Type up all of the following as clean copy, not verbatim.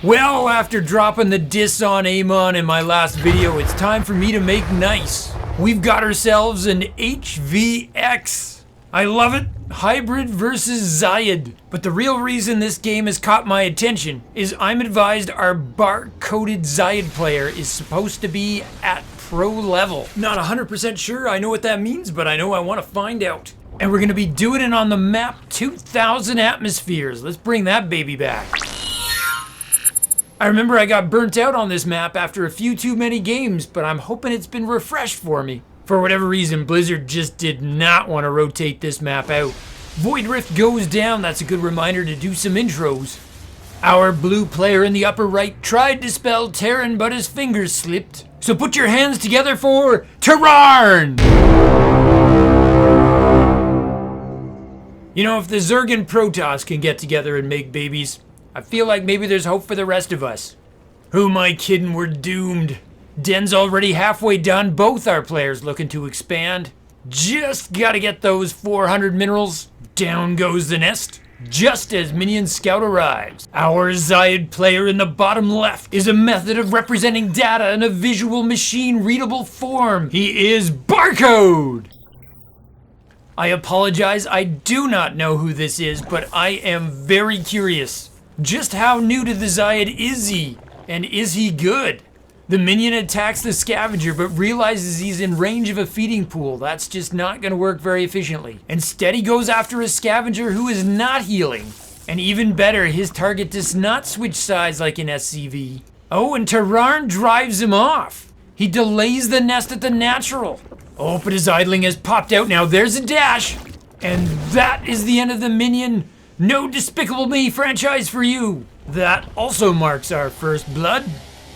Well, after dropping the diss on Amon in my last video, it's time for me to make nice. We've got ourselves an HVX. I love it. Hybrid versus Xayid. But the real reason this game has caught my attention is I'm advised our barcoded Xayid player is supposed to be at pro level. Not 100% sure I know what that means, but I know I want to find out. And we're going to be doing it on the map 2000 atmospheres. Let's bring that baby back. I remember I got burnt out on this map after a few too many games, but I'm hoping it's been refreshed for me. For whatever reason, Blizzard just did not want to rotate this map out. Void Rift goes down, that's a good reminder to do some intros. Our blue player in the upper right tried to spell Terrarn, but his fingers slipped. So put your hands together for Terrarn! You know, if the Zerg and Protoss can get together and make babies, I feel like maybe there's hope for the rest of us. Who am I kidding? We're doomed. Den's already halfway done. Both our players looking to expand. Just gotta get those 400 minerals. Down goes the nest. Just as Minion Scout arrives. Our Xayid player in the bottom left is a method of representing data in a visual machine readable form. He is barcode. I apologize, I do not know who this is, but I am very curious. Just how new to the Xayid is he? And is he good? The minion attacks the scavenger but realizes he's in range of a feeding pool. That's just not going to work very efficiently. Instead he goes after a scavenger who is not healing. And even better, his target does not switch sides like in SCII. Oh, and Terrarn drives him off. He delays the nest at the natural. Oh, but his idling has popped out now. There's a dash. And that is the end of the minion. No Despicable Me franchise for you. That also marks our first blood.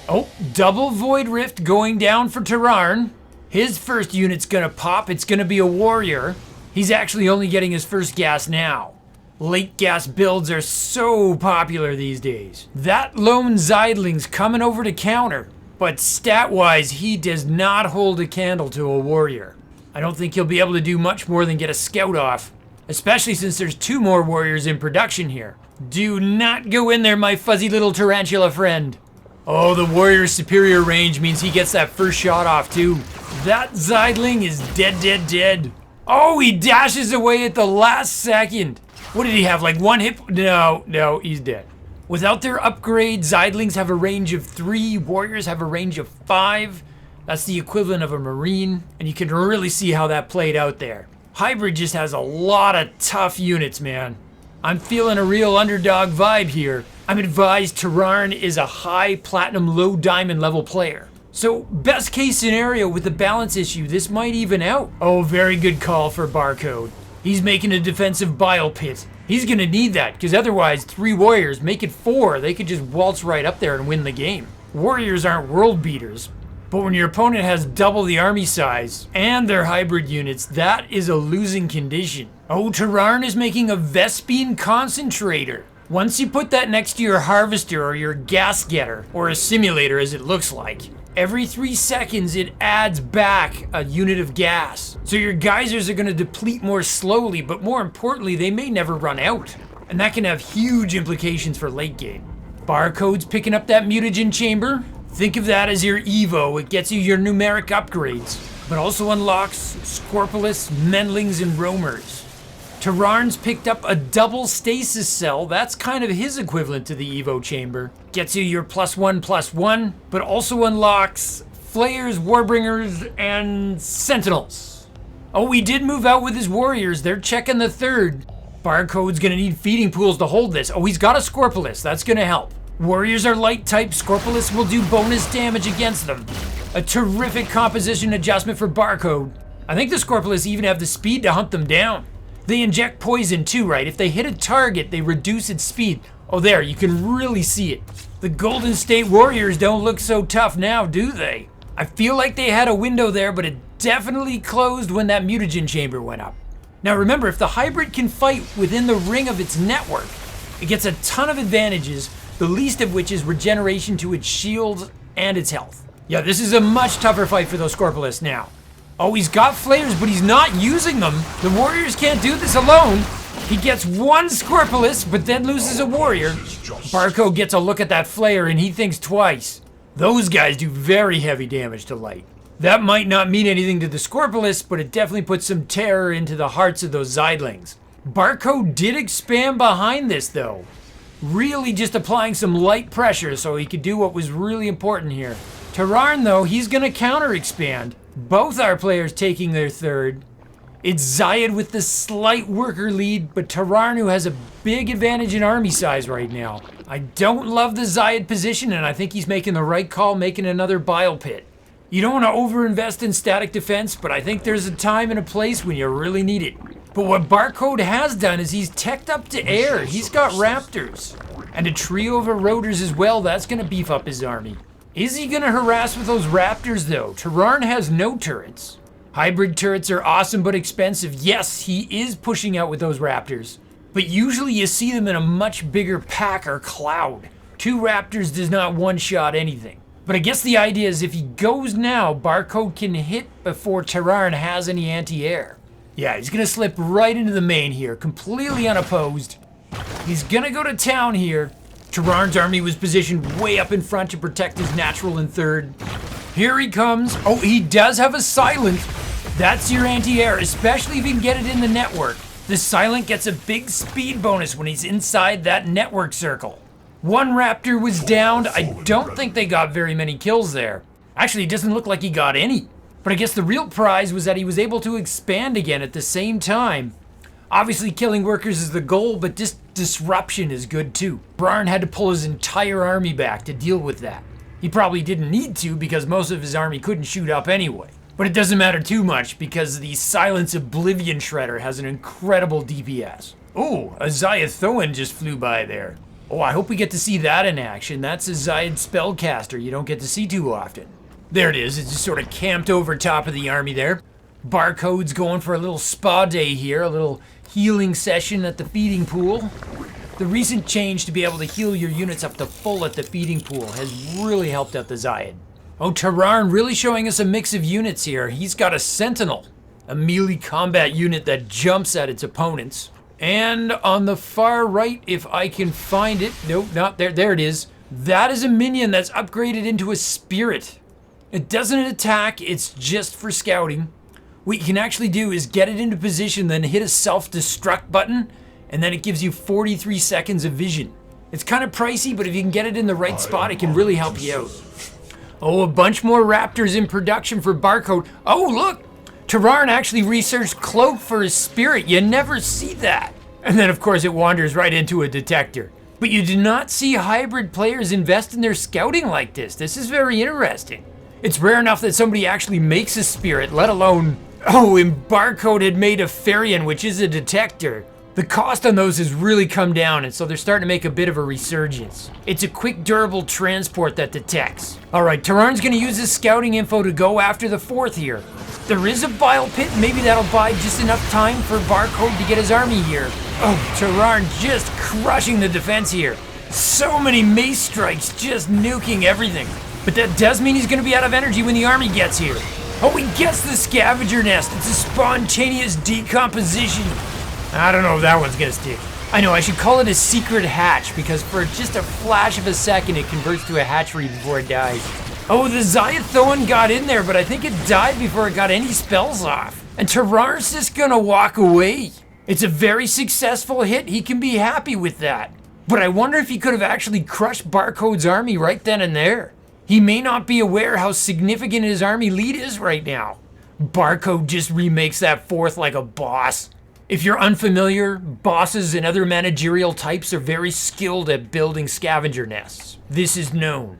Oh, double Void Rift going down for Terrarn. His first unit's gonna pop. It's gonna be a warrior. He's actually only getting his first gas now. Late gas builds are so popular these days. That lone Xayidling's coming over to counter. But stat-wise, he does not hold a candle to a warrior. I don't think he'll be able to do much more than get a scout off. Especially since there's 2 more warriors in production here. Do not go in there, my fuzzy little tarantula friend. Oh, the warrior's superior range means he gets that first shot off too. That Xayidling is dead. Oh, he dashes away at the last second. What did he have, like 1 hit? No, he's dead. Without their upgrade, Xayidlings have a range of 3, warriors have a range of 5. That's the equivalent of a marine, and you can really see how that played out there. Hybrid just has a lot of tough units, man. I'm feeling a real underdog vibe here. I'm advised Terrarn is a high platinum, low diamond level player. So best case scenario with the balance issue, this might even out. Oh, very good call for barcode. He's making a defensive bile pit. He's gonna need that, because otherwise 3 warriors, make it 4. They could just waltz right up there and win the game. Warriors aren't world beaters. But when your opponent has double the army size and their hybrid units, that is a losing condition. Oh, Terrarn is making a Vespine concentrator. Once you put that next to your harvester or your gas getter, or a simulator as it looks like, every 3 seconds it adds back a unit of gas. So your geysers are going to deplete more slowly, but more importantly, they may never run out. And that can have huge implications for late game. Barcode's picking up that mutagen chamber. Think of that as your Evo. It gets you your numeric upgrades, but also unlocks Scorpulus, Mendlings, and Roamers. Terrarn's picked up a double stasis cell. That's kind of his equivalent to the Evo chamber. Gets you your +1/+1, but also unlocks Flayers, Warbringers, and Sentinels. Oh, we did move out with his warriors. They're checking the 3rd. Barcode's gonna need feeding pools to hold this. Oh, he's got a Scorpulus. That's gonna help. Warriors are light type, Scorpulus will do bonus damage against them. A terrific composition adjustment for barcode. I think the Scorpulus even have the speed to hunt them down. They inject poison too, right? If they hit a target, they reduce its speed. Oh, there, you can really see it. The Golden State Warriors don't look so tough now, do they? I feel like they had a window there, but it definitely closed when that mutagen chamber went up. Now remember, if the hybrid can fight within the ring of its network, it gets a ton of advantages, the least of which is regeneration to its shield and its health. Yeah, this is a much tougher fight for those Scorpulus now. Oh, he's got flares, but he's not using them. The warriors can't do this alone. He gets one Scorpulus, but then loses a warrior. Barcode gets a look at that flare and he thinks twice. Those guys do very heavy damage to light. That might not mean anything to the Scorpulus, but it definitely puts some terror into the hearts of those Xayidlings. Barcode did expand behind this though. Really just applying some light pressure so he could do what was really important here. Terrarn though, he's gonna counter expand. Both our players taking their third. It's Xayid with the slight worker lead, but Terrarn who has a big advantage in army size right now. I don't love the Xayid position, and I think he's making the right call making another bile pit. You don't want to overinvest in static defense, but I think there's a time and a place when you really need it. But what Barcode has done is he's teched up to air. He's got raptors. And a trio of eroders as well, that's going to beef up his army. Is he going to harass with those raptors though? Terrarn has no turrets. Hybrid turrets are awesome but expensive. Yes, he is pushing out with those raptors. But usually you see them in a much bigger pack or cloud. 2 raptors does not one-shot anything. But I guess the idea is if he goes now, Barcode can hit before Terrarn has any anti-air. Yeah, he's gonna slip right into the main here, completely unopposed. He's gonna go to town here. Terrarn's army was positioned way up in front to protect his natural in third. Here he comes. Oh, he does have a silent. That's your anti-air, especially if you can get it in the network. The silent gets a big speed bonus when he's inside that network circle. 1 raptor was downed. I don't think they got very many kills there. Actually, it doesn't look like he got any. But I guess the real prize was that he was able to expand again at the same time. Obviously, killing workers is the goal, but disruption is good too. Terrarn had to pull his entire army back to deal with that. He probably didn't need to because most of his army couldn't shoot up anyway. But it doesn't matter too much because the Silence Oblivion Shredder has an incredible DPS. Oh, a Xayid just flew by there. Oh, I hope we get to see that in action. That's a Xayid spellcaster you don't get to see too often. There it is, it's just sort of camped over top of the army there. Barcode's going for a little spa day here, a little healing session at the feeding pool. The recent change to be able to heal your units up to full at the feeding pool has really helped out the Xayid. Oh, Terrarn really showing us a mix of units here. He's got a Sentinel, a melee combat unit that jumps at its opponents. And on the far right, if I can find it, nope, not there, there it is. That is a minion that's upgraded into a spirit. It doesn't attack, it's just for scouting. What you can actually do is get it into position, then hit a self-destruct button, and then it gives you 43 seconds of vision. It's kind of pricey, but if you can get it in the right spot, it can really help you out. Oh, a bunch more raptors in production for Barcode. Oh, look! Terrarn actually researched Cloak for his spirit. You never see that. And then, of course, it wanders right into a detector. But you do not see hybrid players invest in their scouting like this. This is very interesting. It's rare enough that somebody actually makes a spirit, let alone... Oh, and Barcode had made a Farian, which is a detector. The cost on those has really come down, and so they're starting to make a bit of a resurgence. It's a quick, durable transport that detects. All right, Terrarn's gonna use his scouting info to go after the 4th here. There is a bile pit, maybe that'll buy just enough time for Barcode to get his army here. Oh, Terrarn just crushing the defense here. So many mace strikes, just nuking everything. But that does mean he's gonna be out of energy when the army gets here. Oh, he gets the scavenger nest. It's a spontaneous decomposition. I don't know if that one's gonna stick. I know, I should call it a secret hatch because for just a flash of a second it converts to a hatchery before it dies. Oh, the Xayid got in there, but I think it died before it got any spells off. And Terrarn's just gonna walk away. It's a very successful hit, he can be happy with that. But I wonder if he could have actually crushed Barcode's army right then and there. He may not be aware how significant his army lead is right now. Barcode just remakes that 4th like a boss. If you're unfamiliar, bosses and other managerial types are very skilled at building scavenger nests. This is known.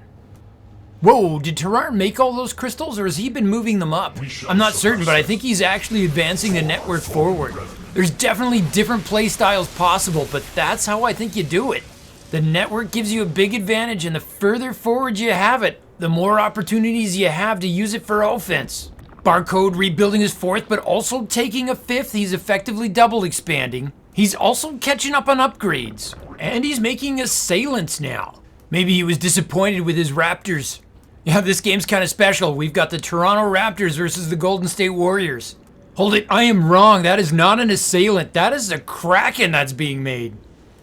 Whoa, did Terrarn make all those crystals or has he been moving them up? I'm not certain, but I think he's actually advancing the network forward. There's definitely different play styles possible, but that's how I think you do it. The network gives you a big advantage, and the further forward you have it, the more opportunities you have to use it for offense. Barcode rebuilding his 4th, but also taking a 5th. He's effectively double expanding. He's also catching up on upgrades. And he's making assailants now. Maybe he was disappointed with his Raptors. Yeah, this game's kind of special. We've got the Toronto Raptors versus the Golden State Warriors. Hold it, I am wrong. That is not an assailant. That is a Kraken that's being made.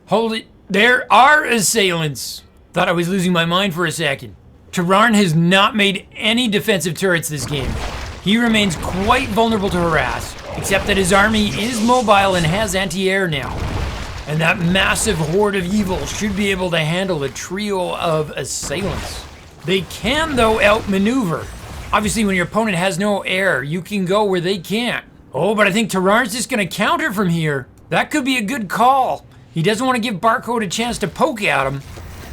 Hold it, there are assailants. Thought I was losing my mind for a second. Terrarn has not made any defensive turrets this game. He remains quite vulnerable to harass, except that his army is mobile and has anti-air now. And that massive horde of evil should be able to handle a trio of assailants. They can, though, outmaneuver. Obviously, when your opponent has no air, you can go where they can't. Oh, but I think Terrarn's just gonna counter from here. That could be a good call. He doesn't want to give Barcode a chance to poke at him.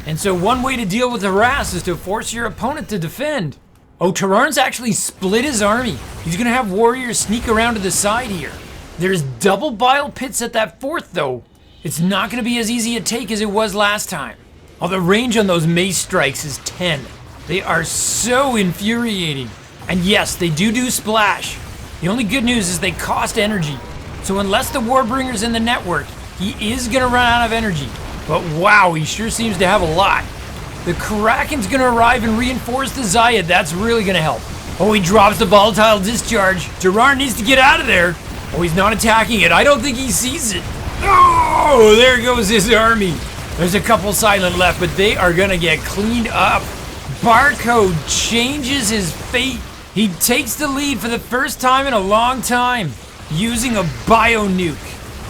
And so one way to deal with harass is to force your opponent to defend. Oh, Terrarn's actually split his army. He's gonna have warriors sneak around to the side here. There's double bile pits at that fort, though. It's not gonna be as easy a take as it was last time. Oh, the range on those mace strikes is 10. They are so infuriating. And yes, they do splash. The only good news is they cost energy. So unless the Warbringer's in the network, he is gonna run out of energy. But wow, he sure seems to have a lot. The Kraken's gonna arrive and reinforce the Xayid. That's really gonna help. Oh, he drops the volatile discharge. Terrarn needs to get out of there. Oh, he's not attacking it. I don't think he sees it. Oh, there goes his army. There's a couple silent left, but they are gonna get cleaned up. Barcode changes his fate. He takes the lead for the first time in a long time, using a bio nuke.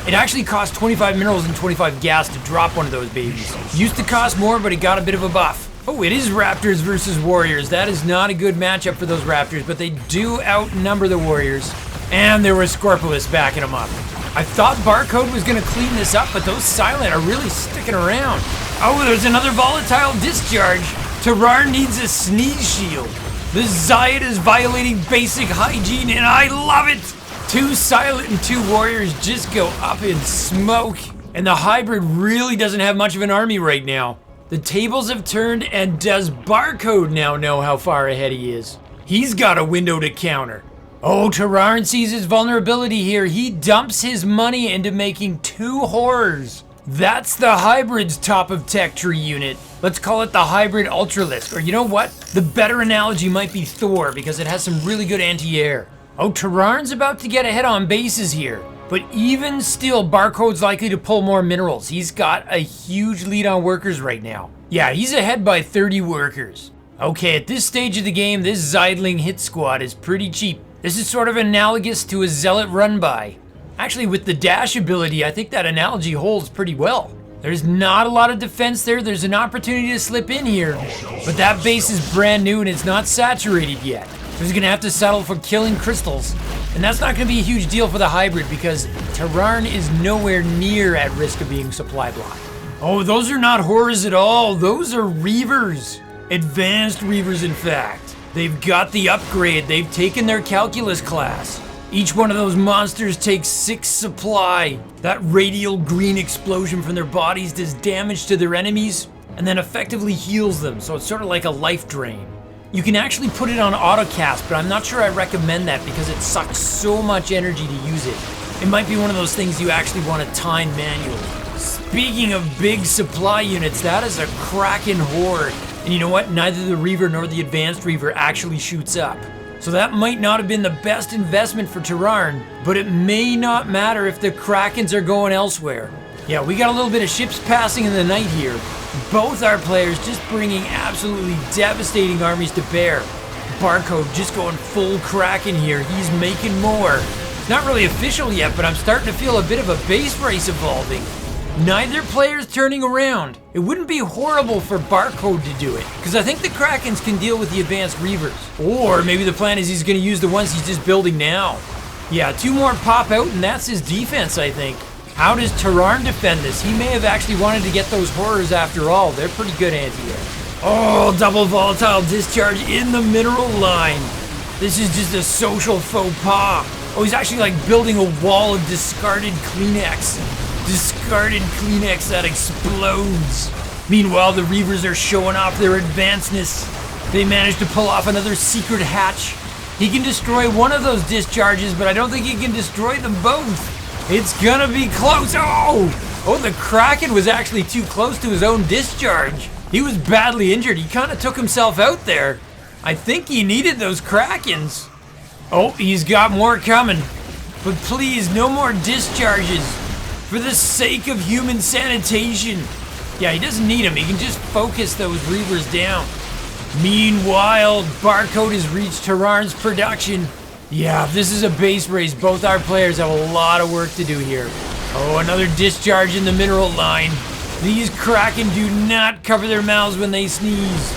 It actually cost 25 minerals and 25 gas to drop one of those babies. Used to cost more, but it got a bit of a buff. Oh, it is Raptors versus Warriors. That is not a good matchup for those Raptors, but they do outnumber the Warriors. And there was Scorpius backing them up. I thought Barcode was gonna clean this up, but those Silent are really sticking around. Oh, there's another volatile discharge. Terrarn needs a sneeze shield. The Xayid is violating basic hygiene, and I love it! 2 Silent and 2 Warriors just go up in smoke. And the Hybrid really doesn't have much of an army right now. The tables have turned, and does Barcode now know how far ahead he is? He's got a window to counter. Oh, Terrarn sees his vulnerability here. He dumps his money into making 2 horrors. That's the Hybrid's top of tech tree unit. Let's call it the Hybrid Ultralisk. Or you know what? The better analogy might be Thor, because it has some really good anti-air. Oh, Terrarn's about to get ahead on bases here. But even still, Barcode's likely to pull more minerals. He's got a huge lead on workers right now. Yeah, he's ahead by 30 workers. Okay, at this stage of the game, this Xayidling hit squad is pretty cheap. This is sort of analogous to a Zealot run-by. Actually, with the dash ability, I think that analogy holds pretty well. There's not a lot of defense there. There's an opportunity to slip in here. But that base is brand new and it's not saturated yet. He's gonna have to settle for killing crystals. And that's not gonna be a huge deal for the Hybrid because Terrarn is nowhere near at risk of being supply blocked. Oh, those are not horrors at all. Those are Reavers. Advanced Reavers, in fact. They've got the upgrade. They've taken their Calculus class. Each one of those monsters takes 6 supply. That radial green explosion from their bodies does damage to their enemies and then effectively heals them, so it's sort of like a life drain. You can actually put it on autocast, but I'm not sure I recommend that because it sucks so much energy to use it. It might be one of those things you actually want to time manually. Speaking of big supply units, that is a Kraken horde. And you know what? Neither the Reaver nor the Advanced Reaver actually shoots up. So that might not have been the best investment for Terrarn, but it may not matter if the Krakens are going elsewhere. Yeah, we got a little bit of ships passing in the night here. Both our players just bringing absolutely devastating armies to bear. Barcode just going full Kraken here. He's making more. It's not really official yet, but I'm starting to feel a bit of a base race evolving. Neither player's turning around. It wouldn't be horrible for Barcode to do it, because I think the Krakens can deal with the Advanced Reavers. Or maybe the plan is he's going to use the ones he's just building now. Yeah, 2 more pop out and that's his defense, I think. How does Terrarn defend this? He may have actually wanted to get those horrors after all. They're pretty good anti-air. Oh, double volatile discharge in the mineral line. This is just a social faux pas. Oh, he's actually like building a wall of discarded Kleenex. Discarded Kleenex that explodes. Meanwhile, the Reavers are showing off their advancedness. They managed to pull off another secret hatch. He can destroy one of those discharges, but I don't think he can destroy them both. It's gonna be close. Oh, the Kraken was actually too close to his own discharge. He was badly injured. He kind of took himself out there. I think he needed those Krakens. Oh, he's got more coming. But please, no more discharges. For the sake of human sanitation. Yeah, he doesn't need them. He can just focus those Reavers down. Meanwhile, Barcode has reached Terrarn's production. Yeah, if this is a base race, both our players have a lot of work to do here. Oh, another discharge in the mineral line. These Kraken do not cover their mouths when they sneeze.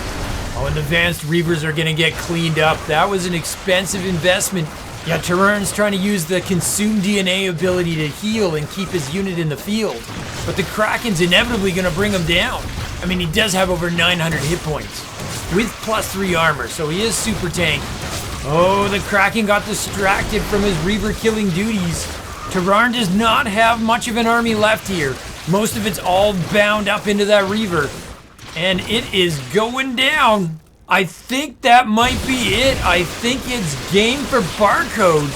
Oh, and the advanced Reavers are gonna get cleaned up. That was an expensive investment. Yeah, Terrarn's trying to use the consume DNA ability to heal and keep his unit in the field. But the Kraken's inevitably gonna bring him down. I mean, he does have over 900 hit points with +3 armor, so he is super tanky. Oh, the Kraken got distracted from his Reaver killing duties. Terrarn does not have much of an army left here. Most of it's all bound up into that Reaver. And it is going down. I think that might be it. I think it's game for Barcode.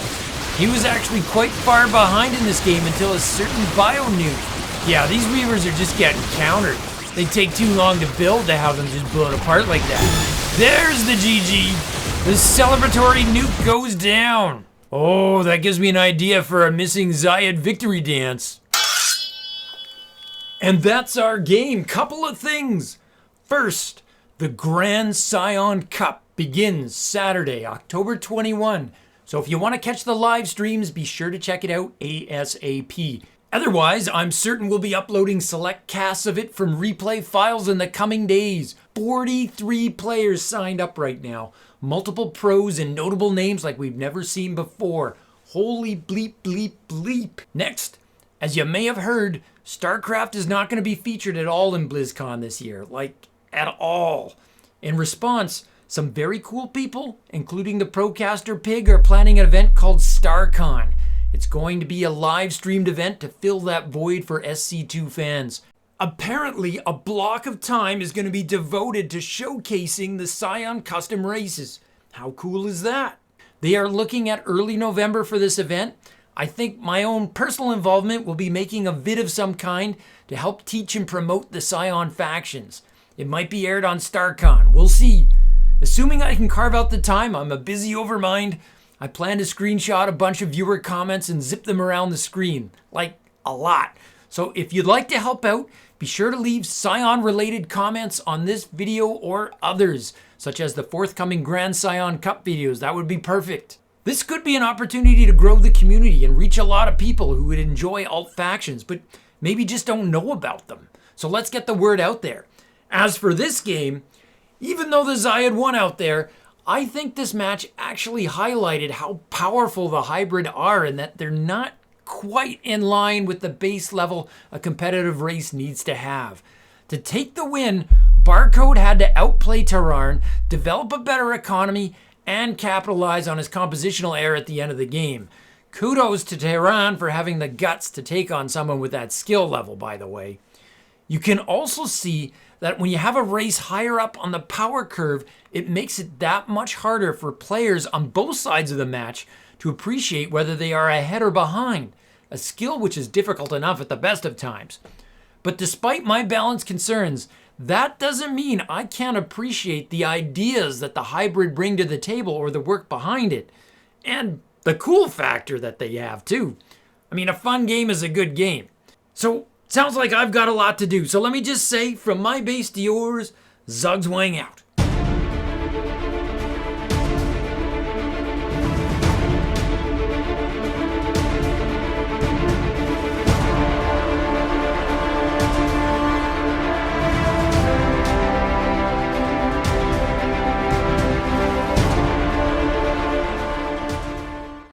He was actually quite far behind in this game until a certain bio nuke. Yeah, these Reavers are just getting countered. They take too long to build to have them just blown apart like that. There's the GG. The celebratory nuke goes down. Oh, that gives me an idea for a missing Xayid victory dance. And that's our game. Couple of things. First, the Grand Scion Cup begins Saturday, October 21. So if you want to catch the live streams, be sure to check it out ASAP. Otherwise, I'm certain we'll be uploading select casts of it from replay files in the coming days. 43 players signed up right now. Multiple pros and notable names like we've never seen before. Holy bleep, bleep, bleep. Next, as you may have heard, Starcraft is not going to be featured at all in BlizzCon this year. Like, at all. In response, some very cool people, including the Procaster Pig, are planning an event called StarCon. It's going to be a live streamed event to fill that void for SC2 fans. Apparently, a block of time is going to be devoted to showcasing the Scion Custom races. How cool is that? They are looking at early November for this event. I think my own personal involvement will be making a vid of some kind to help teach and promote the Scion factions. It might be aired on StarCon. We'll see. Assuming I can carve out the time, I'm a busy overmind. I plan to screenshot a bunch of viewer comments and zip them around the screen. Like, a lot. So if you'd like to help out, be sure to leave Scion-related comments on this video or others, such as the forthcoming Grand Scion Cup videos. That would be perfect. This could be an opportunity to grow the community and reach a lot of people who would enjoy alt factions, but maybe just don't know about them. So let's get the word out there. As for this game, even though the Xayid won out there, I think this match actually highlighted how powerful the Hybrid are and that they're not quite in line with the base level a competitive race needs to have. To take the win, Barcode had to outplay Terrarn, develop a better economy, and capitalize on his compositional error at the end of the game. Kudos to Terrarn for having the guts to take on someone with that skill level, by the way. You can also see that when you have a race higher up on the power curve, it makes it that much harder for players on both sides of the match to appreciate whether they are ahead or behind, a skill which is difficult enough at the best of times. But despite my balance concerns, that doesn't mean I can't appreciate the ideas that the Hybrid bring to the table or the work behind it. And the cool factor that they have too. I mean, a fun game is a good game. So, sounds like I've got a lot to do. So let me just say, from my base to yours, Zugzwang out.